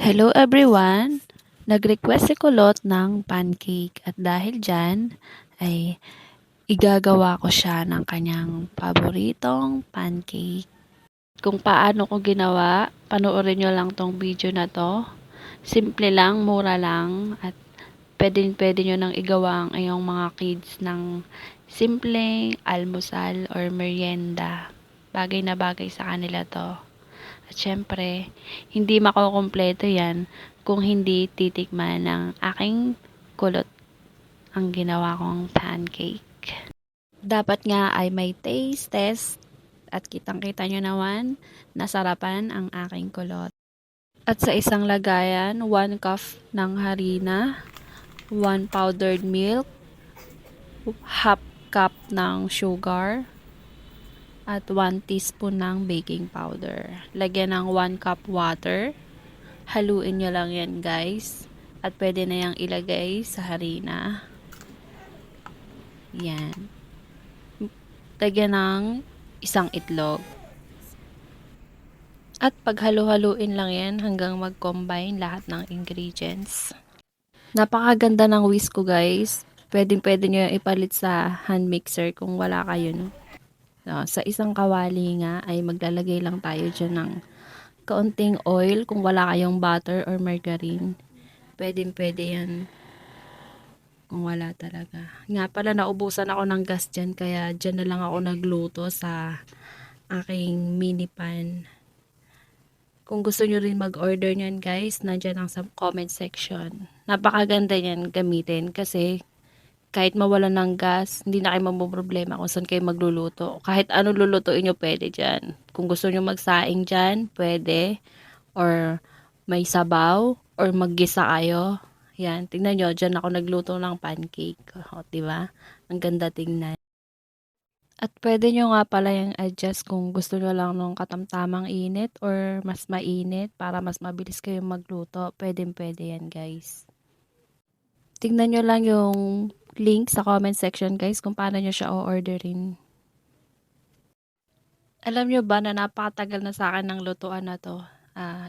Hello everyone! Nag-request si Kulot ng pancake at dahil dyan ay igagawa ko siya ng kanyang paboritong pancake. Kung paano ko ginawa, panoorin nyo lang tong video na to. Simple lang, mura lang at pwede nyo nang igawa ang iyong mga kids ng simpleng almusal or merienda. Bagay na bagay sa kanila to. At syempre, hindi makukumpleto yan kung hindi titikman ng aking kulot ang ginawa kong pancake. Dapat nga ay may taste test at kitang-kita nyo naman, nasarapan ang aking kulot. At sa isang lagayan, 1 cup ng harina, 1 powdered milk, half cup ng sugar, at 1 teaspoon ng baking powder. Lagyan ng 1 cup water. Haluin nyo lang yan guys. At pwede na yang ilagay sa harina. Yan. Lagyan ng isang itlog. At paghalu-haluin lang yan hanggang mag-combine lahat ng ingredients. Napakaganda ng whisk ko guys. Pwede nyo yung ipalit sa hand mixer kung wala kayo. No? So, sa isang kawali nga ay maglalagay lang tayo dyan ng kaunting oil kung wala kayong butter or margarine. Pwede yan kung wala talaga. Nga pala naubusan ako ng gas dyan kaya dyan na lang ako nagluto sa aking mini pan. Kung gusto nyo rin mag-order nyan guys, nandyan ang sa comment section. Napakaganda yan gamitin kasi kahit mawalan ng gas, hindi na kayo mamumroblema kung saan kayo magluluto. Kahit ano lulutuin nyo, pwede dyan. Kung gusto nyo magsaing dyan, pwede. Or may sabaw, or maggisa kayo. Yan, tingnan nyo, dyan ako nagluto ng pancake. O, diba? Ang ganda tingnan. At pwede nyo nga pala yung adjust kung gusto nyo lang nung katamtamang init or mas mainit para mas mabilis kayong magluto. Pwede yan guys. Tingnan nyo lang yung link sa comment section guys kung paano nyo siya o-orderin. Alam nyo ba na napakatagal na sa akin ng lutuan na to?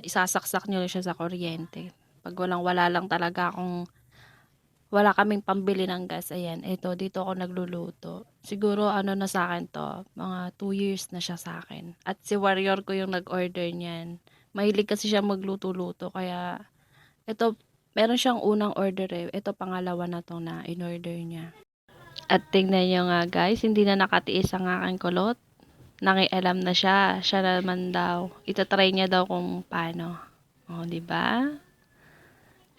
Isasaksak nyo siya sa kuryente. Pag wala lang talaga akong wala kaming pambili ng gas. Ayan, dito ako nagluluto. Siguro na sa akin to, mga 2 years na siya sa akin. At si Warrior ko yung nag-order niyan. Mahilig kasi siya magluto-luto kaya ito meron siyang unang order eh. Ito pangalawa na to na in-order niya. At tingnan nyo nga guys, hindi na nakatiis ang aking kulot. Nakialam na siya. Siya naman daw. Itatry niya daw kung paano. O, diba?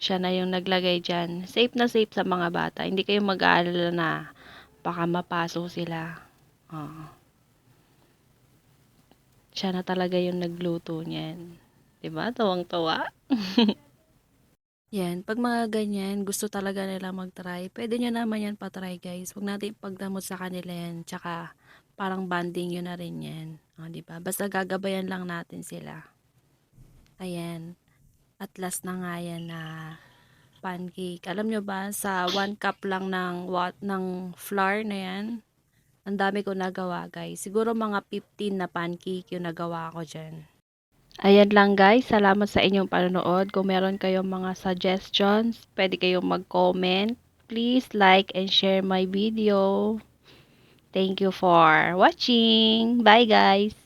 Siya na yung naglagay dyan. Safe na safe sa mga bata. Hindi kayo mag-aalala na baka mapaso sila. O. Siya na talaga yung nagluto niyan. Diba? Tawang-tawa. Yan, pag mga ganyan, gusto talaga nila mag-try, pwede nyo naman yan pa-try guys. Huwag natin ipagdamot sa kanila yan. Tsaka, parang banding yun na rin yan. O, diba? Basta gagabayan lang natin sila. Ayan. At last na nga yan na pancake. Alam nyo ba, sa 1 cup lang ng flour na yan, ang dami ko nagawa guys. Siguro mga 15 na pancake yung nagawa ko dyan. Ayan lang guys, salamat sa inyong panonood. Kung meron kayong mga suggestions, pwede kayong mag-comment. Please like and share my video. Thank you for watching. Bye guys!